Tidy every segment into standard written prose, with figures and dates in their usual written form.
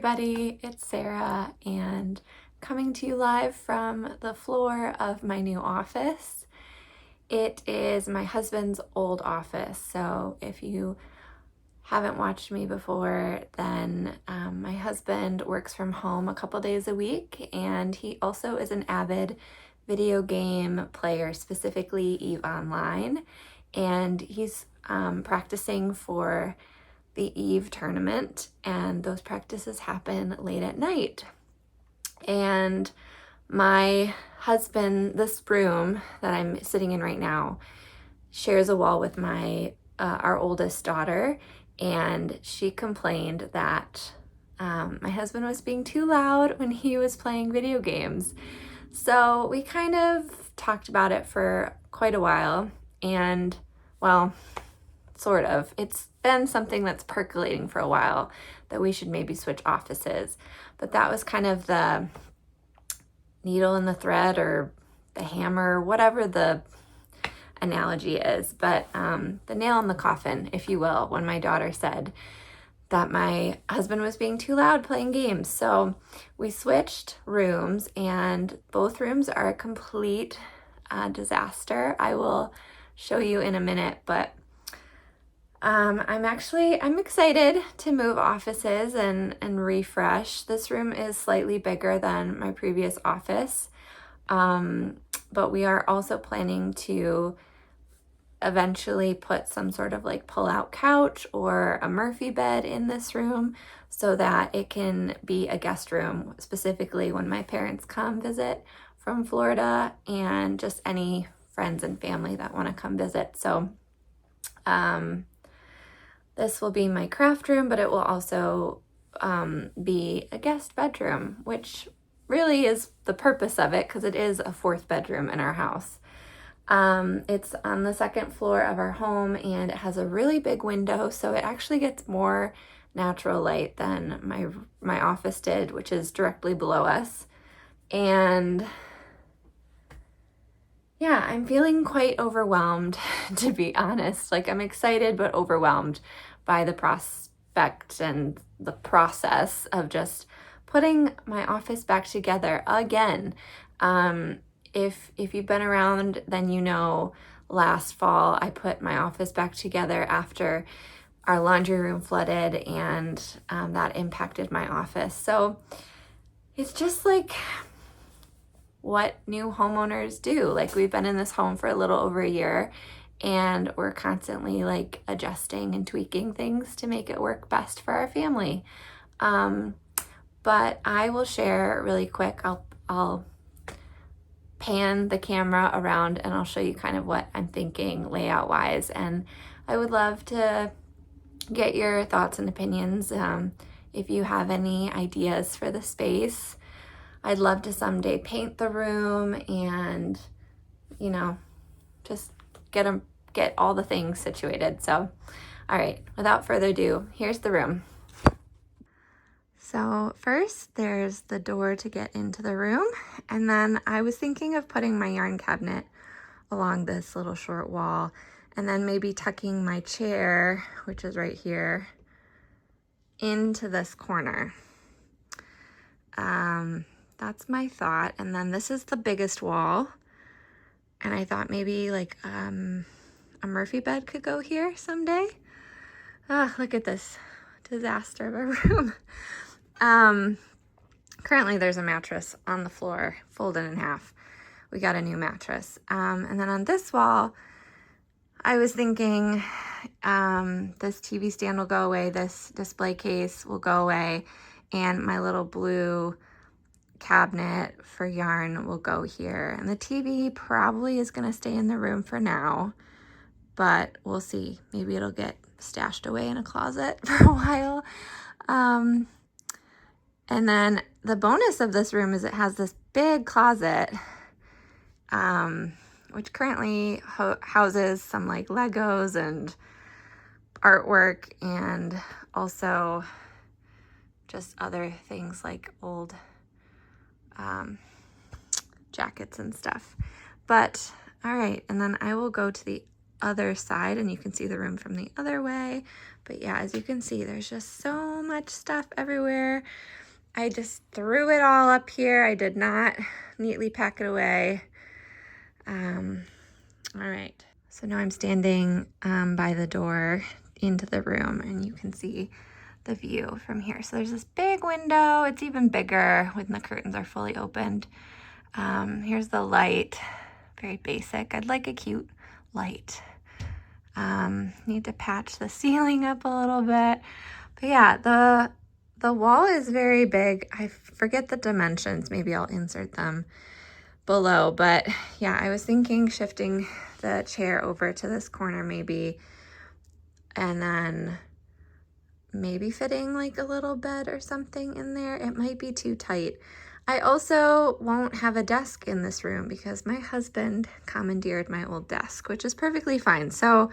everybody, it's Sarah and coming to you live from the floor of my new office. It is my husband's old office, so if you haven't watched me before, then my husband works from home a couple days a week, and he also is an avid video game player, specifically EVE Online, and he's practicing for the EVE tournament, and those practices happen late at night. And my husband, this room that I'm sitting in right now, shares a wall with our oldest daughter, and she complained that my husband was being too loud when he was playing video games. So we kind of talked about it for quite a while, and well, sort of. It's been something that's percolating for a while that we should maybe switch offices. But that was kind of the needle in the thread, or the hammer, whatever the analogy is. But the nail in the coffin, if you will, when my daughter said that my husband was being too loud playing games. So we switched rooms, and both rooms are a complete disaster. I will show you in a minute, but I'm excited to move offices and refresh. This room is slightly bigger than my previous office, but we are also planning to eventually put some sort of like pull-out couch or a Murphy bed in this room so that it can be a guest room, specifically when my parents come visit from Florida, and just any friends and family that want to come visit. So this will be my craft room, but it will also be a guest bedroom, which really is the purpose of it, because it is a fourth bedroom in our house. It's on the second floor of our home, and it has a really big window, so it actually gets more natural light than my office did, which is directly below us. And yeah, I'm feeling quite overwhelmed, to be honest. Like, I'm excited but overwhelmed by the prospect and the process of just putting my office back together again. If you've been around, then you know last fall I put my office back together after our laundry room flooded, and that impacted my office. So it's just like what new homeowners do. Like, we've been in this home for a little over a year, and we're constantly like adjusting and tweaking things to make it work best for our family. But I will share really quick. I'll pan the camera around and I'll show you kind of what I'm thinking layout wise. And I would love to get your thoughts and opinions. If you have any ideas for the space, I'd love to someday paint the room and, you know, just get all the things situated. So, all right, without further ado, here's the room. So first, there's the door to get into the room, and then I was thinking of putting my yarn cabinet along this little short wall, and then maybe tucking my chair, which is right here, into this corner. That's my thought. And then this is the biggest wall, and I thought maybe like a Murphy bed could go here someday. Ah, look at this disaster of a room. Currently there's a mattress on the floor, folded in half. We got a new mattress. And then on this wall, I was thinking this TV stand will go away, this display case will go away, and my little blue cabinet for yarn will go here. And the TV probably is going to stay in the room for now, but we'll see. Maybe it'll get stashed away in a closet for a while. And then the bonus of this room is it has this big closet, which currently houses some like Legos and artwork, and also just other things like old jackets and stuff. But all right, and then I will go to the other side and you can see the room from the other way. But yeah, as you can see, there's just so much stuff everywhere. I just threw it all up here. I did not neatly pack it away. All right, so now I'm standing by the door into the room, and you can see the view from here. So there's this big window. It's even bigger when the curtains are fully opened. Here's the light, very basic. I'd like a cute light. Need to patch the ceiling up a little bit. But yeah, the wall is very big. I forget the dimensions. Maybe I'll insert them below. But yeah, I was thinking shifting the chair over to this corner maybe, and then maybe fitting like a little bed or something in there. It might be too tight. I also won't have a desk in this room because my husband commandeered my old desk, which is perfectly fine. So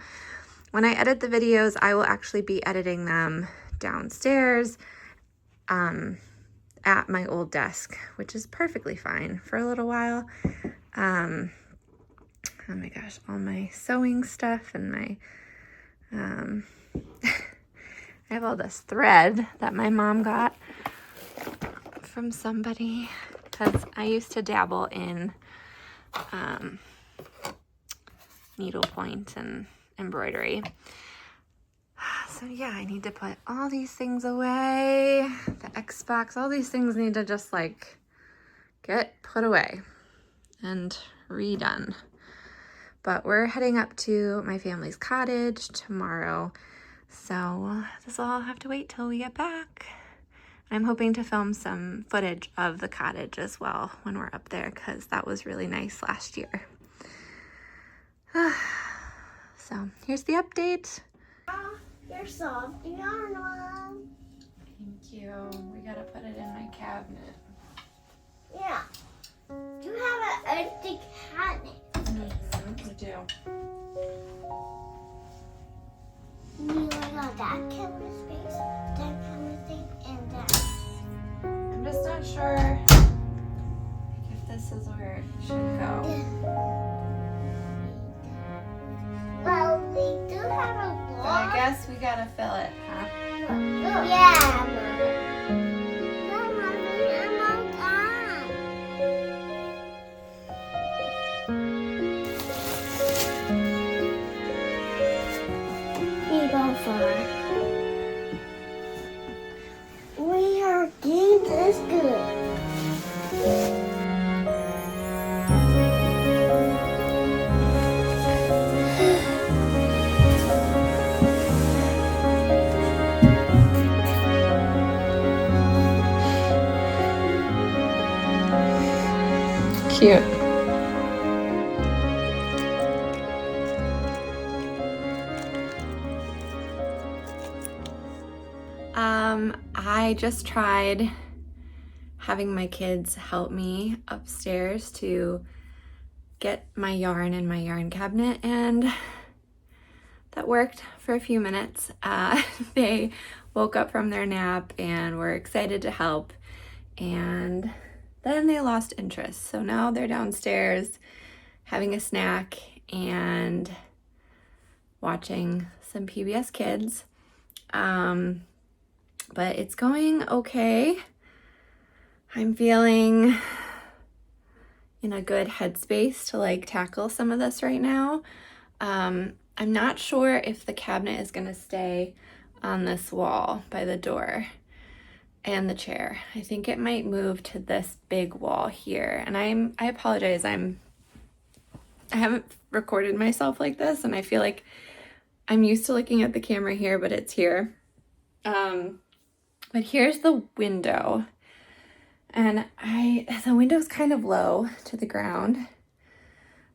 when I edit the videos, I will actually be editing them downstairs at my old desk, which is perfectly fine for a little while. Oh my gosh, all my sewing stuff and my, I have all this thread that my mom got from somebody because I used to dabble in needlepoint and embroidery. So yeah, I need to put all these things away. The Xbox, all these things need to just like get put away and redone. But we're heading up to my family's cottage tomorrow. So this will all have to wait till we get back. I'm hoping to film some footage of the cottage as well when we're up there because that was really nice last year. So here's the update. Your soft yarn one. Thank you. We gotta put it in my cabinet. Yeah. You have an empty cabinet. We do. You got that cabinet space, that cabinet thing, and that. I'm just not sure if this is where it should go. Well, we do have a wall. But I guess we gotta fill it, huh? Yeah. No, Mommy, I'm all done. You go far. We are getting this good. Cute. I just tried having my kids help me upstairs to get my yarn in my yarn cabinet, and that worked for a few minutes. They woke up from their nap and were excited to help, and then they lost interest. So now they're downstairs having a snack and watching some PBS Kids. But it's going okay. I'm feeling in a good headspace to like tackle some of this right now. I'm not sure if the cabinet is gonna stay on this wall by the door and the chair. I think it might move to this big wall here. And I apologize, I haven't recorded myself like this, and I feel like I'm used to looking at the camera here, but it's here. But here's the window, and the window's kind of low to the ground.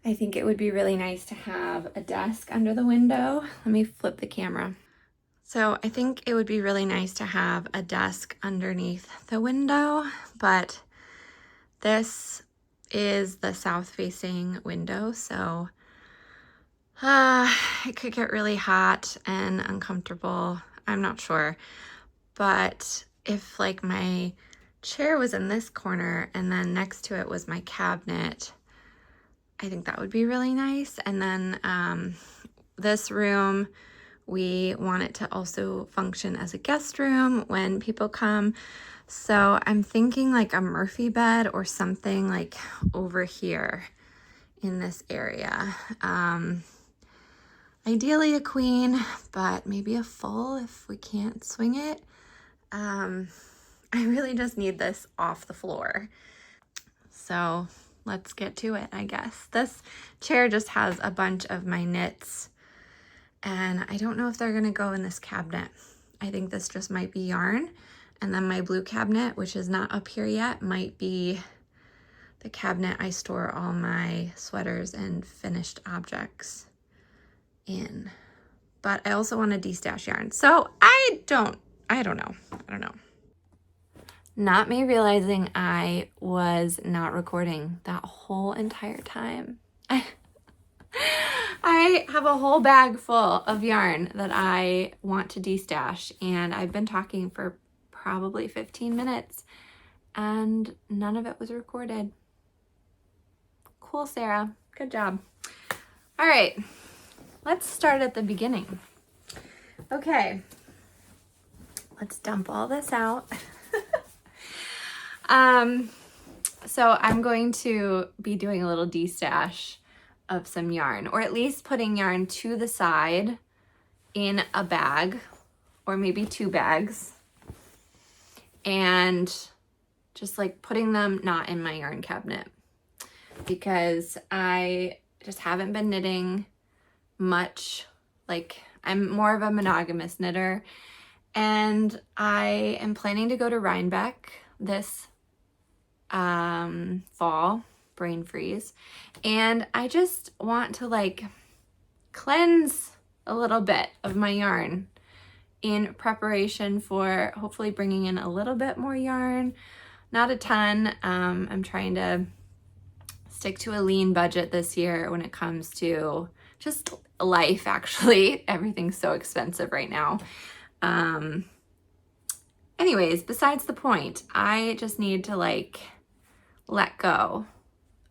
I think it would be really nice to have a desk under the window. Let me flip the camera. So I think it would be really nice to have a desk underneath the window, but this is the south-facing window, so it could get really hot and uncomfortable. I'm not sure. But if like my chair was in this corner and then next to it was my cabinet, I think that would be really nice. And then this room We want it to also function as a guest room when people come. So I'm thinking like a Murphy bed or something like over here in this area. Ideally a queen, but maybe a full if we can't swing it. I really just need this off the floor. So let's get to it, I guess. This chair just has a bunch of my knits, and I don't know if they're gonna go in this cabinet. I think this just might be yarn. And then my blue cabinet, which is not up here yet, might be the cabinet I store all my sweaters and finished objects in. But I also want to destash yarn. So I don't know. Not me realizing I was not recording that whole entire time. I have a whole bag full of yarn that I want to destash, and I've been talking for probably 15 minutes and none of it was recorded. Cool, Sarah. Good job. All right, let's start at the beginning. Okay, let's dump all this out. So I'm going to be doing a little destash of some yarn, or at least putting yarn to the side in a bag, or maybe 2 bags, and just like putting them not in my yarn cabinet, because I just haven't been knitting much. Like, I'm more of a monogamous knitter, and I am planning to go to Rhinebeck this fall, brain freeze, and I just want to like cleanse a little bit of my yarn in preparation for hopefully bringing in a little bit more yarn. Not a ton. I'm trying to stick to a lean budget this year when it comes to just life, actually. Everything's so expensive right now. Anyways, besides the point, I just need to like let go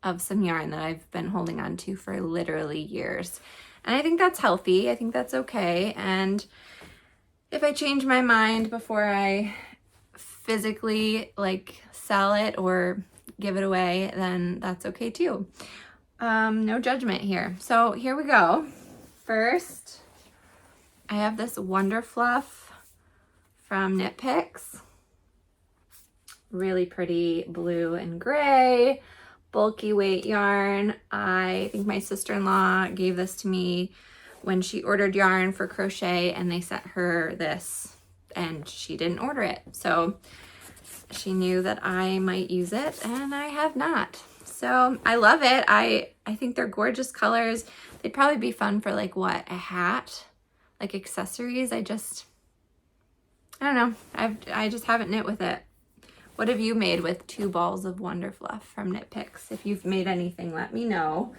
of some yarn that I've been holding on to for literally years. And I think that's healthy. I think that's okay. And if I change my mind before I physically like sell it or give it away, then that's okay too. No judgment here. So here we go. First, I have this Wonder Fluff from Knit Picks. Really pretty blue and gray, bulky weight yarn. I think my sister-in-law gave this to me when she ordered yarn for crochet, and they sent her this and she didn't order it. So she knew that I might use it, and I have not. So I love it. I think they're gorgeous colors. They'd probably be fun for like what, a hat, like accessories. I don't know. I just haven't knit with it. What have you made with 2 balls of Wonder Fluff from Knit Picks? If you've made anything, let me know.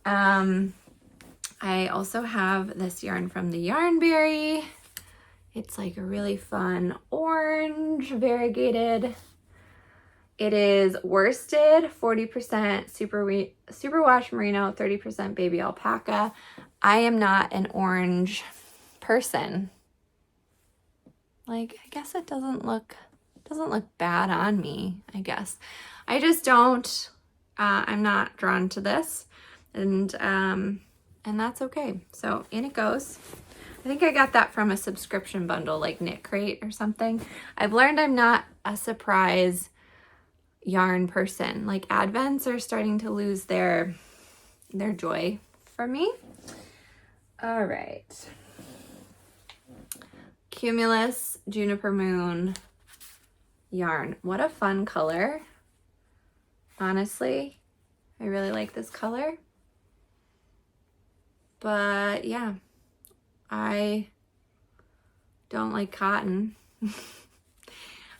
I also have this yarn from the Yarnberry. It's like a really fun orange, variegated. It is worsted, 40% superwash merino, 30% baby alpaca. I am not an orange person. Like, I guess it doesn't look bad on me, I guess. I just don't, I'm not drawn to this, and that's okay. So in it goes. I think I got that from a subscription bundle, like Knit Crate or something. I've learned I'm not a surprise yarn person. Like, advents are starting to lose their joy for me. All right. Cumulus Juniper Moon yarn. What a fun color. Honestly, I really like this color. But yeah, I don't like cotton.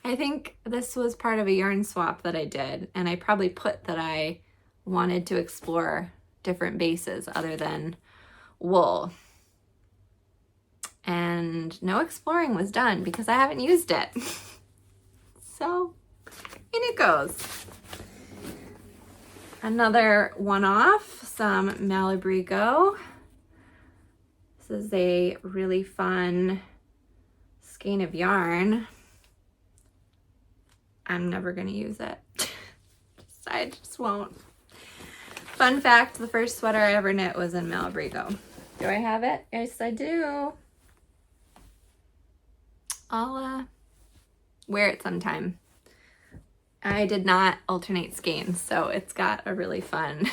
I think this was part of a yarn swap that I did, and I probably put that I wanted to explore different bases other than wool. And no exploring was done because I haven't used it. So in it goes. Another one-off, some Malabrigo. This is a really fun skein of yarn. I'm never gonna use it. I just won't. Fun fact, the first sweater I ever knit was in Malabrigo. Do I have it? Yes, I do. I'll wear it sometime. I did not alternate skeins, so it's got a really fun,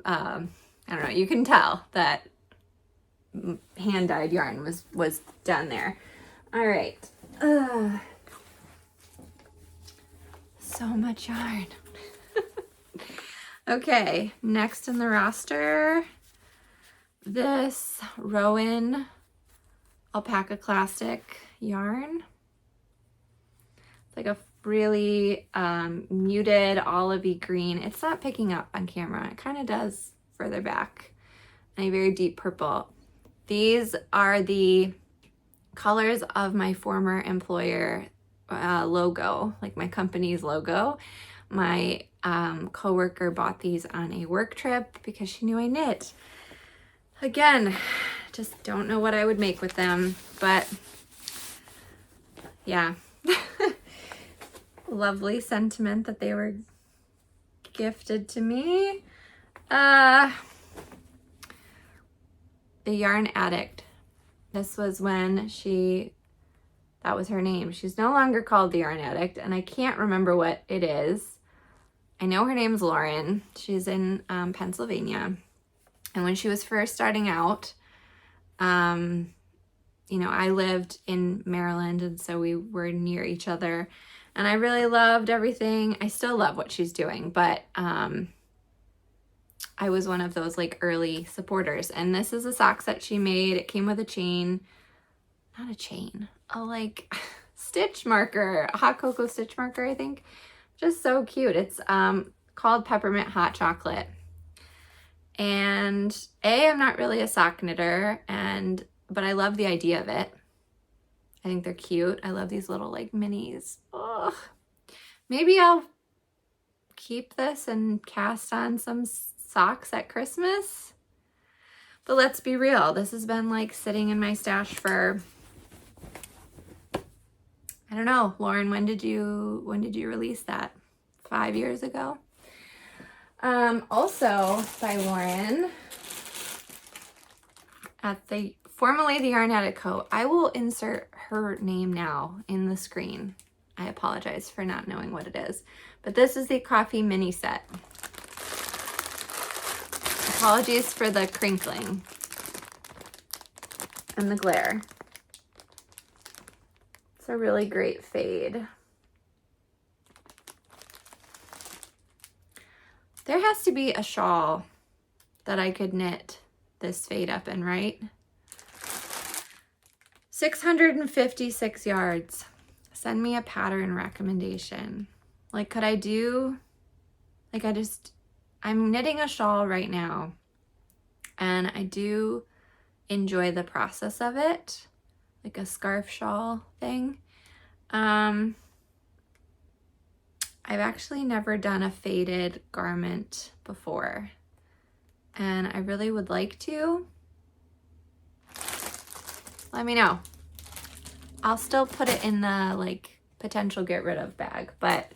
I don't know, you can tell that hand-dyed yarn was done there. All right. So much yarn. Okay, next in the roster, this Rowan Alpaca Classic yarn. It's like a really muted olivey green. It's not picking up on camera. It kind of does further back. And a very deep purple. These are the colors of my former employer logo, like my company's logo. My coworker bought these on a work trip because she knew I knit. Again, just don't know what I would make with them, but yeah. Lovely sentiment that they were gifted to me. The Yarn Addict. This was when that was her name. She's no longer called the Yarn Addict, and I can't remember what it is. I know her name's Lauren. She's in Pennsylvania. And when she was first starting out, you know, I lived in Maryland, and so we were near each other. And I really loved everything. I still love what she's doing, but I was one of those like early supporters. And this is a sock that she made. It came with a chain, not a chain, a like stitch marker, a hot cocoa stitch marker, I think. Just so cute. It's called Peppermint Hot Chocolate. And I'm not really a sock knitter, but I love the idea of it. I think they're cute. I love these little like minis. Ugh. Maybe I'll keep this and cast on some socks at Christmas. But let's be real. This has been like sitting in my stash for, I don't know, Lauren, when did you release that? 5 years ago? Also by Lauren at formerly the Yarn Addict Co. I will insert her name now in the screen. I apologize for not knowing what it is, but this is the coffee mini set. Apologies for the crinkling and the glare. It's a really great fade. There has to be a shawl that I could knit this fade up in, right? 656 yards. Send me a pattern recommendation. Like, could I do, like, I'm knitting a shawl right now, and I do enjoy the process of it, like a scarf shawl thing. I've actually never done a faded garment before, and I really would like to. Let me know. I'll still put it in the like potential get rid of bag, but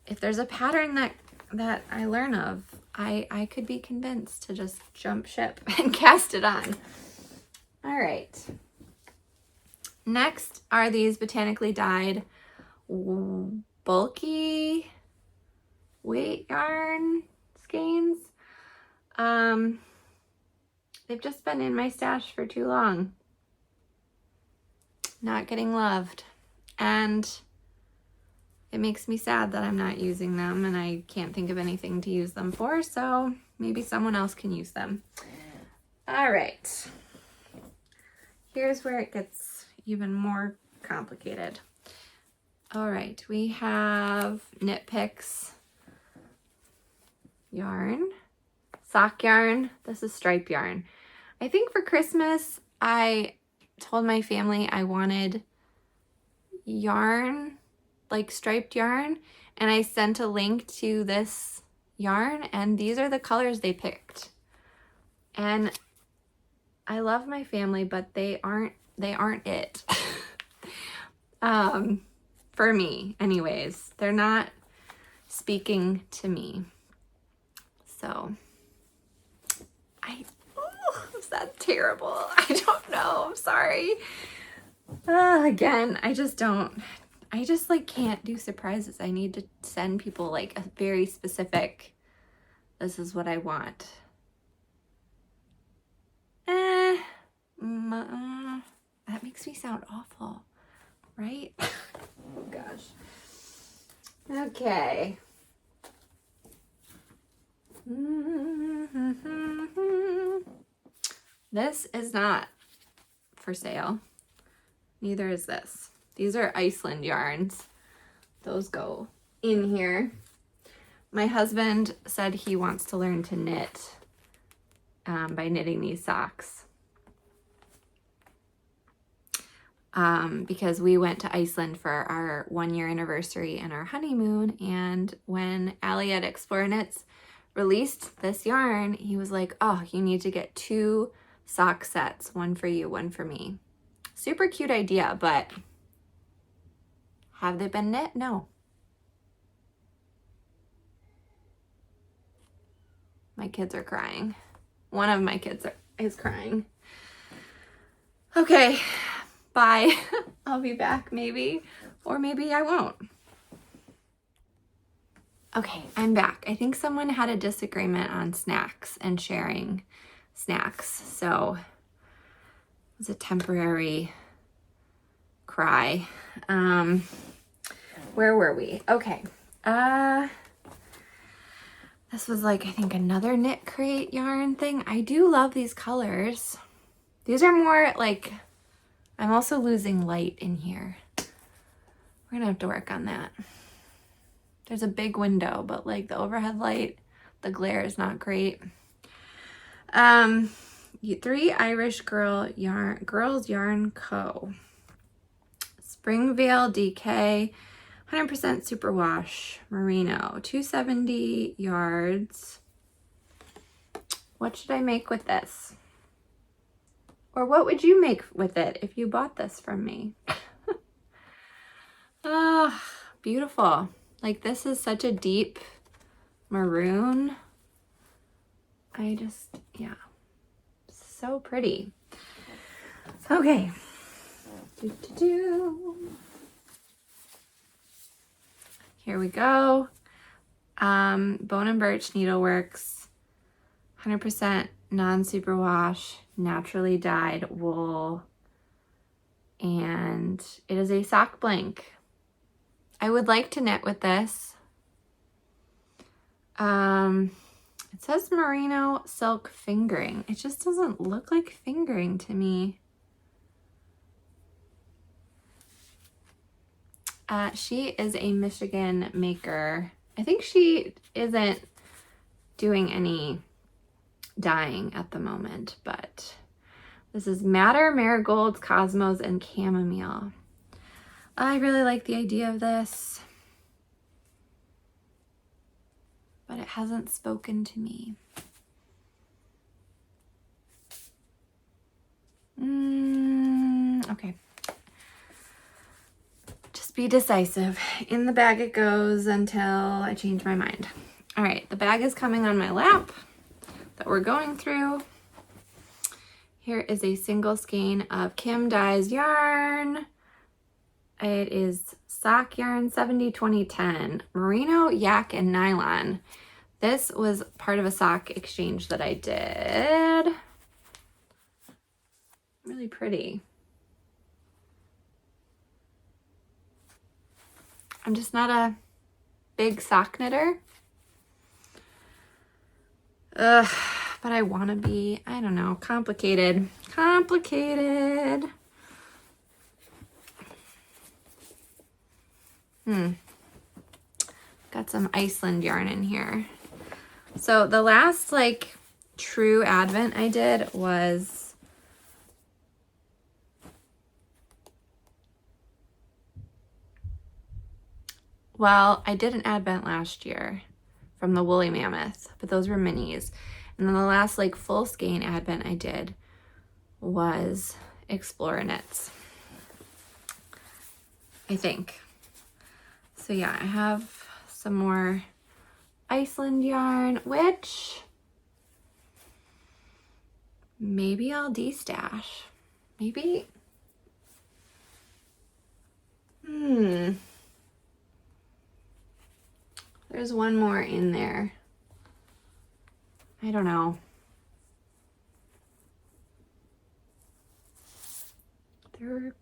if there's a pattern that I learn of, I could be convinced to just jump ship and cast it on. All right. Next are these botanically dyed bulky weight yarn skeins. They've just been in my stash for too long. Not getting loved. And it makes me sad that I'm not using them, and I can't think of anything to use them for, so maybe someone else can use them. All right. Here's where it gets even more complicated. All right, we have Knit Picks yarn, sock yarn. This is stripe yarn. I think for Christmas, I told my family I wanted yarn, like striped yarn, and I sent a link to this yarn, and these are the colors they picked. And I love my family, but they aren't it. For me anyways. They're not speaking to me. So is that terrible? I don't know. I'm sorry. Again, I just like can't do surprises. I need to send people like a very specific, this is what I want. That makes me sound awful, right? Oh gosh. Okay. This is not for sale. Neither is this. These are Iceland yarns. Those go in here. My husband said he wants to learn to knit by knitting these socks. Because we went to Iceland for our 1-year anniversary and our honeymoon, and when Allie at Explore Knits released this yarn, he was like, oh, you need to get 2 sock sets, one for you, one for me. Super cute idea, but have they been knit? No. My kids are crying. One of my kids is crying. Okay, bye. I'll be back maybe, or maybe I won't. Okay, I'm back. I think someone had a disagreement on snacks and sharing snacks, so it was a temporary cry. Where were we? Okay. This was like, I think, another Knit Crate yarn thing. I do love these colors. These are more like, I'm also losing light in here. We're gonna have to work on that. There's a big window, but like the overhead light, the glare is not great. 3 Irish Girls Yarn Co. Springvale DK, 100% superwash merino, 270 yards. What should I make with this? Or what would you make with it if you bought this from me? Ah, beautiful. Like, this is such a deep maroon. Yeah, so pretty. Okay. Here we go. Bone and Birch Needleworks, 100% non-superwash, naturally dyed wool, and it is a sock blank. I would like to knit with this. It says merino silk fingering. It just doesn't look like fingering to me. She is a Michigan maker. I think she isn't doing any dyeing at the moment, but this is Madder, Marigolds, Cosmos, and Chamomile. I really like the idea of this, but it hasn't spoken to me. Okay. Just be decisive. In the bag it goes until I change my mind. All right, the bag is coming on my lap that we're going through. Here is a single skein of Kim Dye's yarn. It is sock yarn 70-20-10, merino, yak, and nylon. This was part of a sock exchange that I did. Really pretty. I'm just not a big sock knitter. But I want to be, I don't know, complicated. Got some Iceland yarn in here. So the last like true Advent I did was I did an Advent last year from the Woolly Mammoth, but those were minis. And then the last like full skein Advent I did was Explorer Knits, I think. So yeah, I have some more Iceland yarn, which maybe I'll destash. Maybe. There's one more in there. I don't know. They're,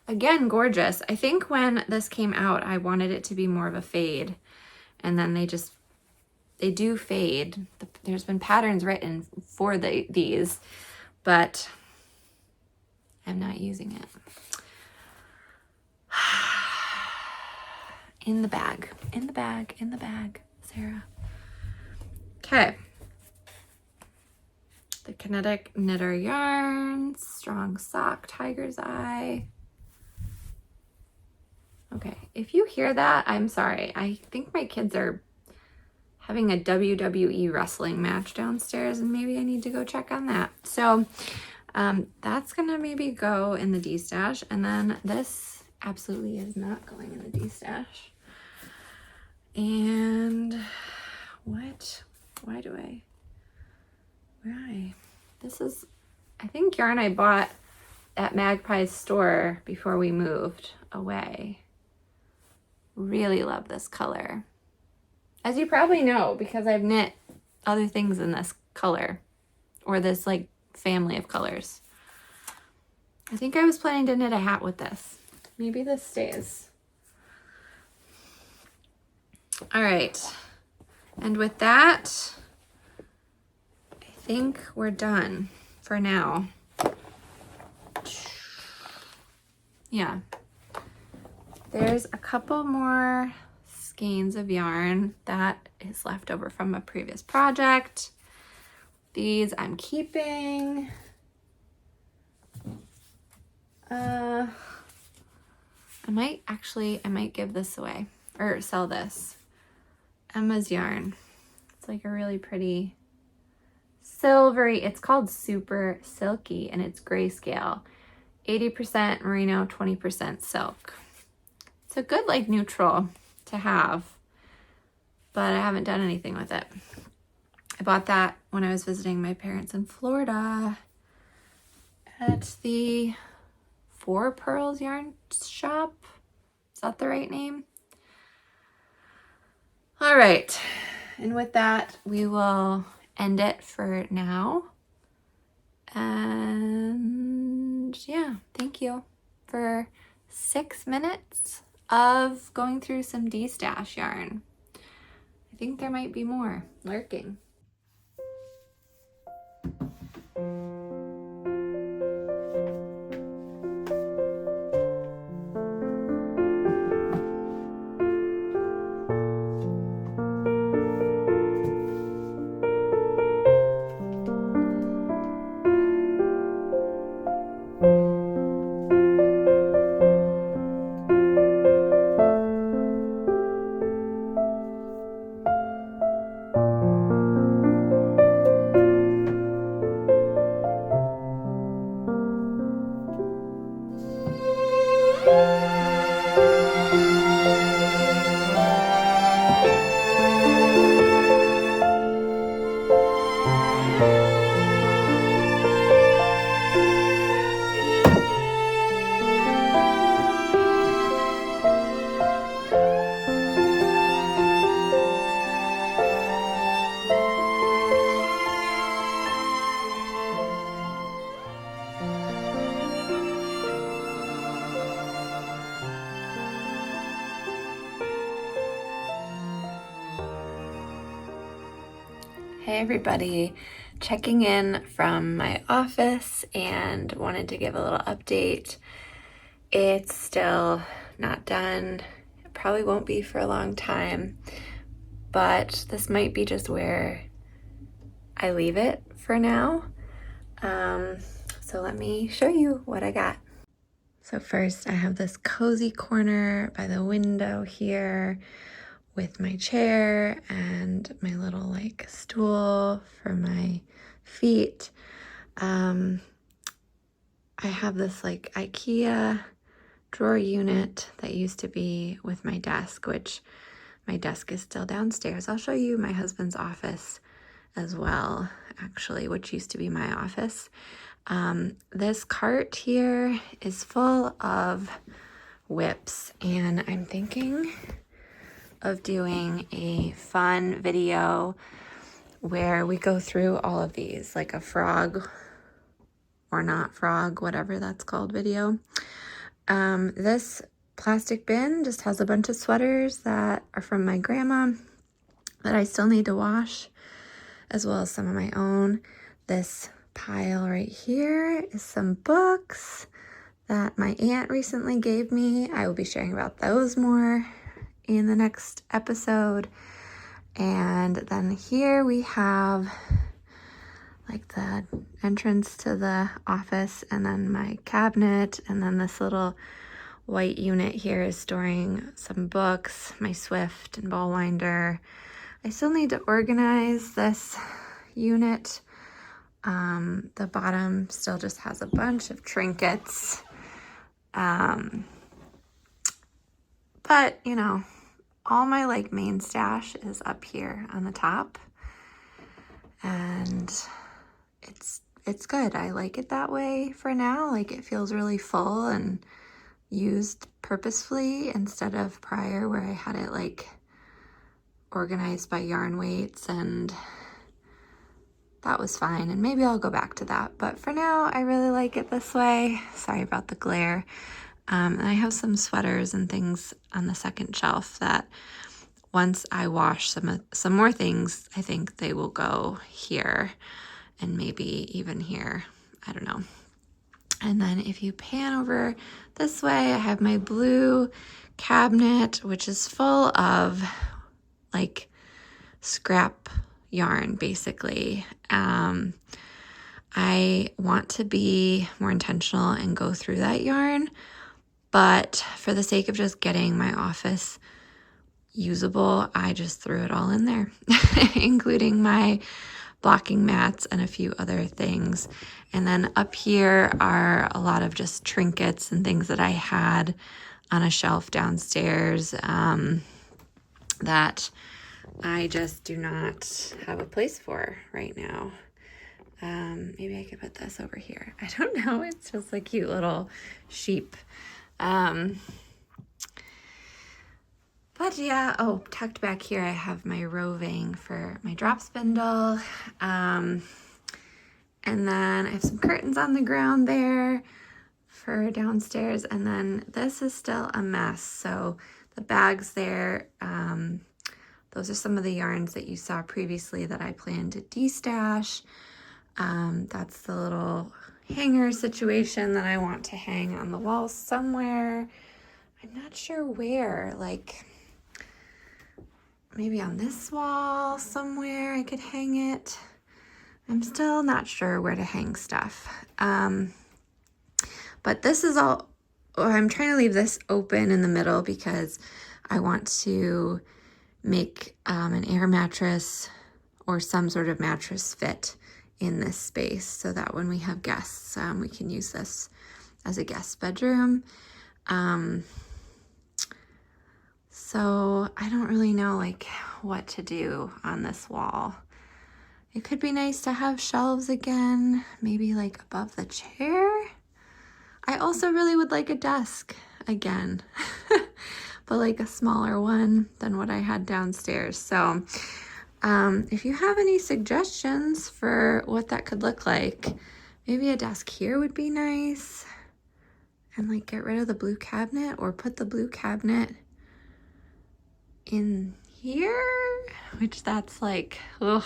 again, gorgeous. I think when this came out, I wanted it to be more of a fade. And then they do fade. There's been patterns written for these, but I'm not using it. In the bag, in the bag, in the bag, Sarah. Okay. The Kinetic Knitter Yarns, Strong Sock, Tiger's Eye. Okay, if you hear that, I'm sorry. I think my kids are having a WWE wrestling match downstairs, and maybe I need to go check on that. So that's gonna maybe go in the destash, and then this absolutely is not going in the destash. And what? Why? This is, I think, yarn I bought at Magpie's store before we moved away. Really love this color. As you probably know, because I've knit other things in this color, or this like family of colors. I think I was planning to knit a hat with this. Maybe this stays. All right, and with that, I think we're done for now. Yeah, there's a couple more skeins of yarn that is left over from a previous project. These I'm keeping. I might give this away or sell this. Emma's yarn. It's like a really pretty silvery, it's called Super Silky, and it's grayscale. 80% merino, 20% silk. It's a good like neutral to have, but I haven't done anything with it. I bought that when I was visiting my parents in Florida at the Four Pearls yarn shop. Is that the right name? All right, and with that, we will end it for now. And yeah, thank you for 6 minutes of going through some destash yarn. I think there might be more lurking. Hey everybody, checking in from my office and wanted to give a little update. It's still not done. It probably won't be for a long time, but this might be just where I leave it for now. So let me show you what I got. So first I have this cozy corner by the window here with my chair and my little like stool for my feet. I have this like IKEA drawer unit that used to be with my desk, which my desk is still downstairs. I'll show you my husband's office as well, actually, which used to be my office. This cart here is full of whips, and I'm thinking of doing a fun video where we go through all of these, like a frog or not frog, whatever that's called video. This plastic bin just has a bunch of sweaters that are from my grandma that I still need to wash, as well as some of my own. This pile right here is some books that my aunt recently gave me. I will be sharing about those more in the next episode. And then here we have like the entrance to the office, and then my cabinet, and then this little white unit here is storing some books, my Swift and ball winder. I still need to organize this unit. The bottom still just has a bunch of trinkets. But you know, all my like main stash is up here on the top, and it's good. I like it that way for now. Like, it feels really full and used purposefully instead of prior where I had it like organized by yarn weights, and that was fine. And maybe I'll go back to that, but for now I really like it this way. Sorry about the glare. And I have some sweaters and things on the second shelf that once I wash some more things, I think they will go here and maybe even here. I don't know. And then if you pan over this way, I have my blue cabinet, which is full of like scrap yarn, basically. I want to be more intentional and go through that yarn, but for the sake of just getting my office usable, I just threw it all in there, including my blocking mats and a few other things. And then up here are a lot of just trinkets and things that I had on a shelf downstairs that I just do not have a place for right now. Maybe I could put this over here. I don't know. It's just a cute little sheep. But yeah, oh, tucked back here, I have my roving for my drop spindle. And then I have some curtains on the ground there for downstairs. And then this is still a mess. So the bags there, those are some of the yarns that you saw previously that I plan to destash. That's the little hanger situation that I want to hang on the wall somewhere. I'm not sure where, like maybe on this wall somewhere I could hang it. I'm still not sure where to hang stuff. But this is all, I'm trying to leave this open in the middle because I want to make an air mattress or some sort of mattress fit in this space so that when we have guests, we can use this as a guest bedroom. So I don't really know like what to do on this wall. It could be nice to have shelves again, maybe like above the chair. I also really would like a desk again, but like a smaller one than what I had downstairs. So if you have any suggestions for what that could look like, maybe a desk here would be nice, and like get rid of the blue cabinet or put the blue cabinet in here, which that's like, ugh,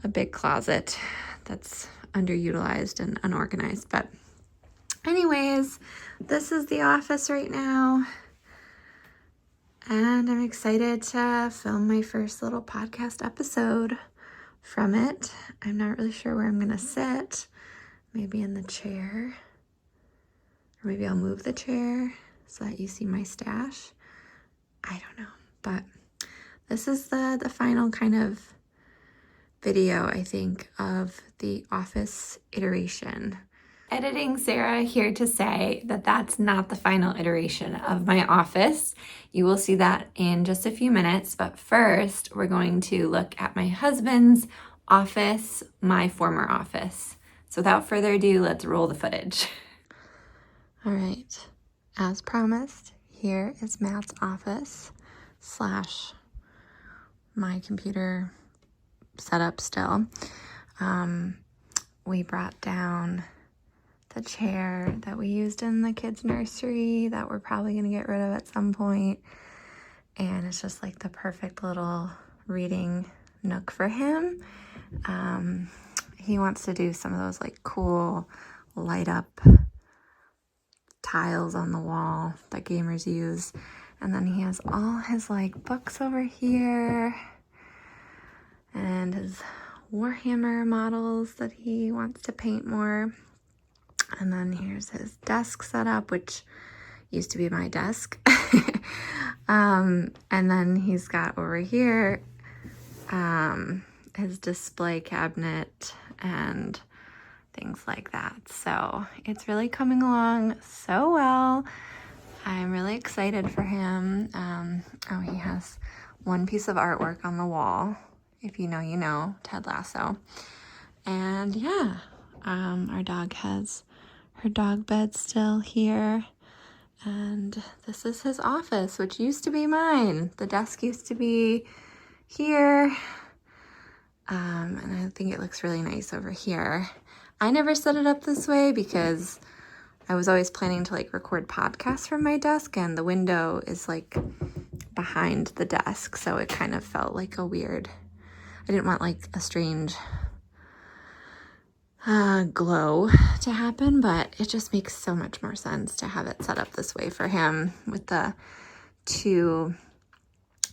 a big closet that's underutilized and unorganized. But anyways, this is the office right now, and I'm excited to film my first little podcast episode from it. I'm not really sure where I'm gonna sit, maybe in the chair, or maybe I'll move the chair so that you see my stash. I don't know, but this is the final kind of video, I think, of the office iteration. Editing Sarah here to say that that's not the final iteration of my office. You will see that in just a few minutes, but first we're going to look at my husband's office, my former office. So without further ado, let's roll the footage. All right, as promised, here is Matt's office slash my computer setup still. We brought down the chair that we used in the kids' nursery that we're probably going to get rid of at some point. And it's just like the perfect little reading nook for him. He wants to do some of those like cool light up tiles on the wall that gamers use. And then he has all his like books over here and his Warhammer models that he wants to paint more. And then here's his desk setup, which used to be my desk. And then he's got over here his display cabinet and things like that. So it's really coming along so well. I'm really excited for him. Oh, he has one piece of artwork on the wall. If you know, you know, Ted Lasso. And yeah, our dog has her dog bed still here. And this is his office, which used to be mine. The desk used to be here. And I think it looks really nice over here. I never set it up this way because I was always planning to like record podcasts from my desk, and the window is like behind the desk. So it kind of felt like a weird, I didn't want like a strange glow to happen, but it just makes so much more sense to have it set up this way for him with the two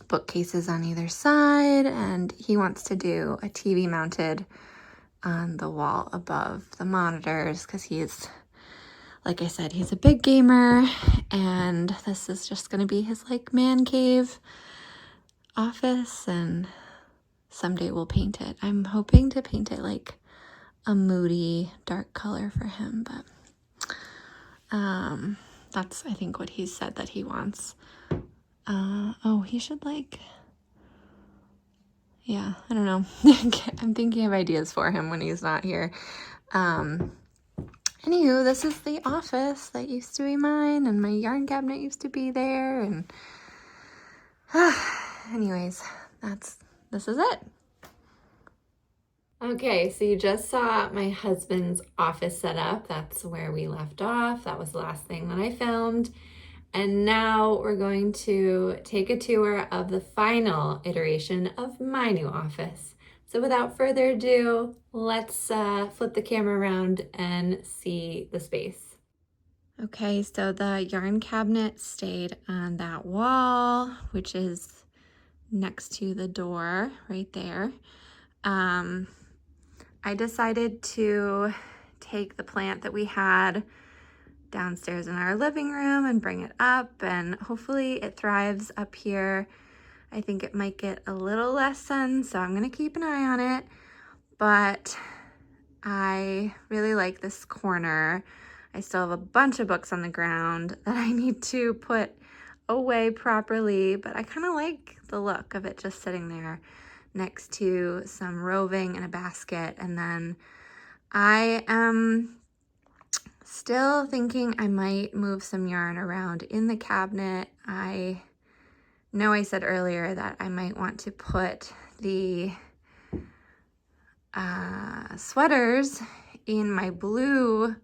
bookcases on either side. And he wants to do a TV mounted on the wall above the monitors because he's, like I said, he's a big gamer, and this is just going to be his like man cave office, and someday we'll paint it. I'm hoping to paint it like a moody dark color for him, but that's I think what he said that he wants. Oh, he should like, yeah, I don't know. I'm thinking of ideas for him when he's not here. Anywho, this is the office that used to be mine, and my yarn cabinet used to be there, and anyways, this is it. Okay, so you just saw my husband's office setup. That's where we left off. That was the last thing that I filmed. And now we're going to take a tour of the final iteration of my new office. So without further ado, let's flip the camera around and see the space. Okay, so the yarn cabinet stayed on that wall, which is next to the door right there. I decided to take the plant that we had downstairs in our living room and bring it up, and hopefully it thrives up here. I think it might get a little less sun, so I'm gonna keep an eye on it, but I really like this corner. I still have a bunch of books on the ground that I need to put away properly, but I kind of like the look of it just sitting there next to some roving in a basket. And then I am still thinking I might move some yarn around in the cabinet. I know I said earlier that I might want to put the sweaters in my blue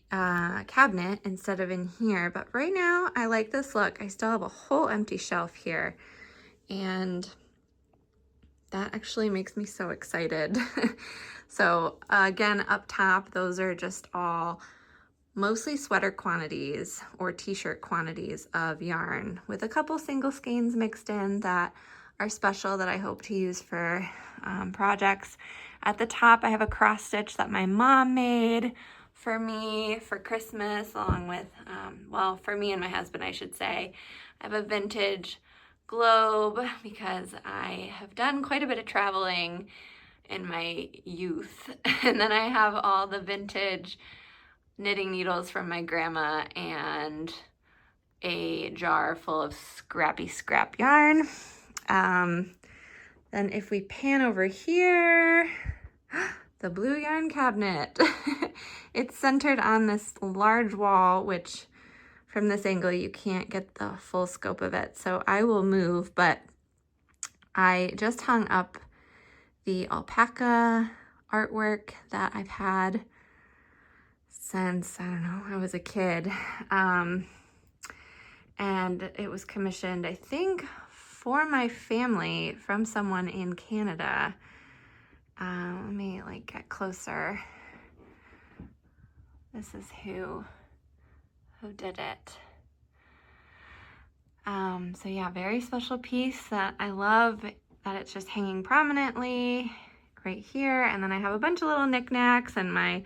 cabinet instead of in here, but right now I like this look. I still have a whole empty shelf here, and that actually makes me so excited. So again, up top, those are just all mostly sweater quantities or t-shirt quantities of yarn with a couple single skeins mixed in that are special that I hope to use for projects. At the top, I have a cross stitch that my mom made for me for Christmas, along with, well, for me and my husband, I should say. I have a vintage globe because I have done quite a bit of traveling in my youth. And then I have all the vintage knitting needles from my grandma and a jar full of scrappy scrap yarn. Then if we pan over here, the blue yarn cabinet. It's centered on this large wall, which from this angle you can't get the full scope of it. So I will move, but I just hung up the alpaca artwork that I've had since, I don't know, I was a kid. And it was commissioned, I think, for my family from someone in Canada. Let me get closer. This is who did it. So yeah, very special piece that I love that it's just hanging prominently right here. And then I have a bunch of little knickknacks and my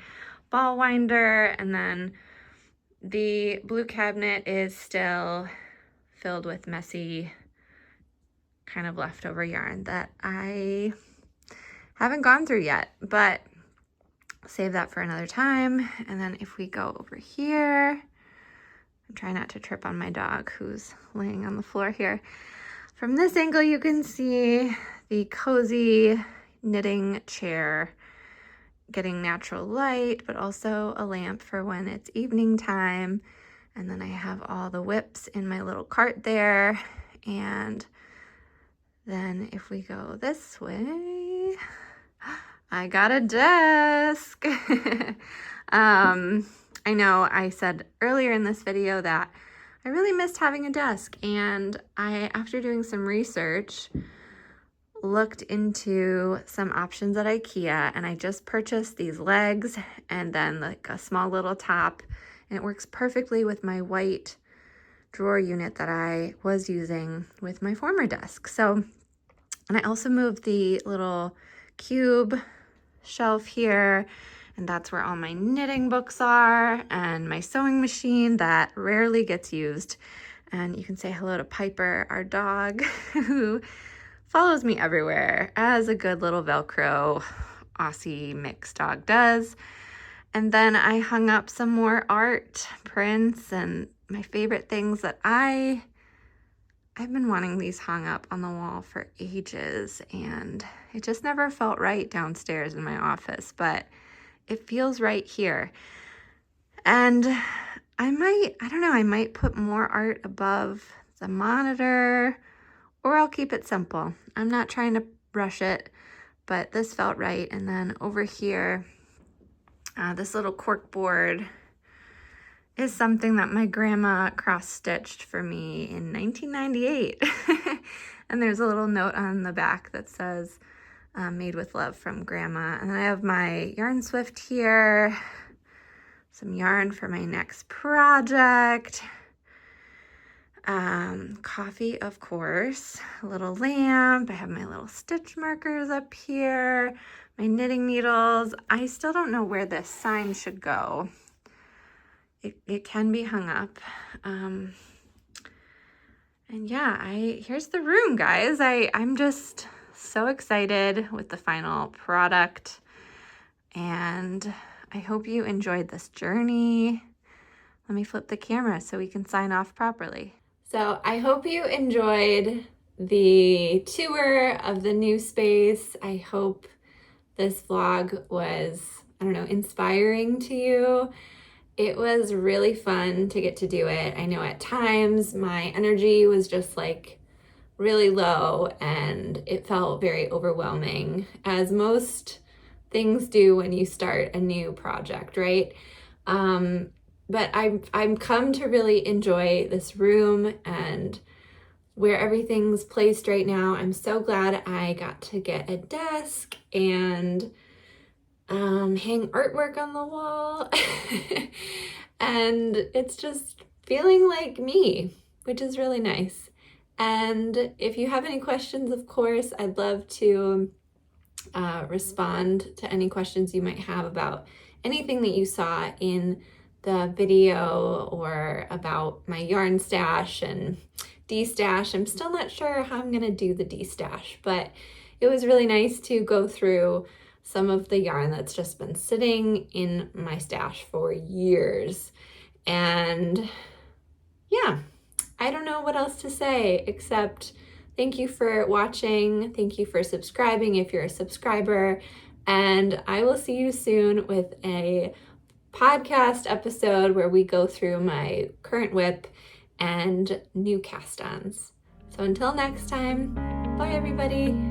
ball winder, and then the blue cabinet is still filled with messy kind of leftover yarn that I haven't gone through yet, but save that for another time. And then if we go over here, I'm trying not to trip on my dog who's laying on the floor here. From this angle, you can see the cozy knitting chair getting natural light, but also a lamp for when it's evening time. And then I have all the whips in my little cart there. And then if we go this way, I got a desk. I know I said earlier in this video that I really missed having a desk, and I, after doing some research, looked into some options at IKEA, and I just purchased these legs and then a small little top, and it works perfectly with my white drawer unit that I was using with my former desk. So, and I also moved the little cube shelf here, and that's where all my knitting books are and my sewing machine that rarely gets used. And you can say hello to Piper, our dog, who follows me everywhere, as a good little Velcro Aussie mix dog does. And then I hung up some more art, prints, and my favorite things that I've been wanting these hung up on the wall for ages, and it just never felt right downstairs in my office, but it feels right here. And I might put more art above the monitor, or I'll keep it simple. I'm not trying to rush it, but this felt right. And then over here, this little cork board is something that my grandma cross-stitched for me in 1998. And there's a little note on the back that says, made with love from Grandma. And then I have my yarn swift here, some yarn for my next project, coffee, of course, a little lamp. I have my little stitch markers up here, my knitting needles. I still don't know where this sign should go. It can be hung up. And yeah, here's the room, guys. I'm just so excited with the final product, and I hope you enjoyed this journey. Let me flip the camera so we can sign off properly. So I hope you enjoyed the tour of the new space. I hope this vlog was, inspiring to you. It was really fun to get to do it. I know at times my energy was just really low, and it felt very overwhelming, as most things do when you start a new project, right? But I'm come to really enjoy this room and where everything's placed right now. I'm so glad I got to get a desk and hang artwork on the wall. And it's just feeling like me, which is really nice. And if you have any questions, of course, I'd love to respond to any questions you might have about anything that you saw in the video, or about my yarn stash and destash. I'm still not sure how I'm gonna do the destash, but it was really nice to go through some of the yarn that's just been sitting in my stash for years. And yeah, I don't know what else to say except thank you for watching. Thank you for subscribing if you're a subscriber. And I will see you soon with a podcast episode where we go through my current WIP and new cast-ons. So until next time, bye everybody.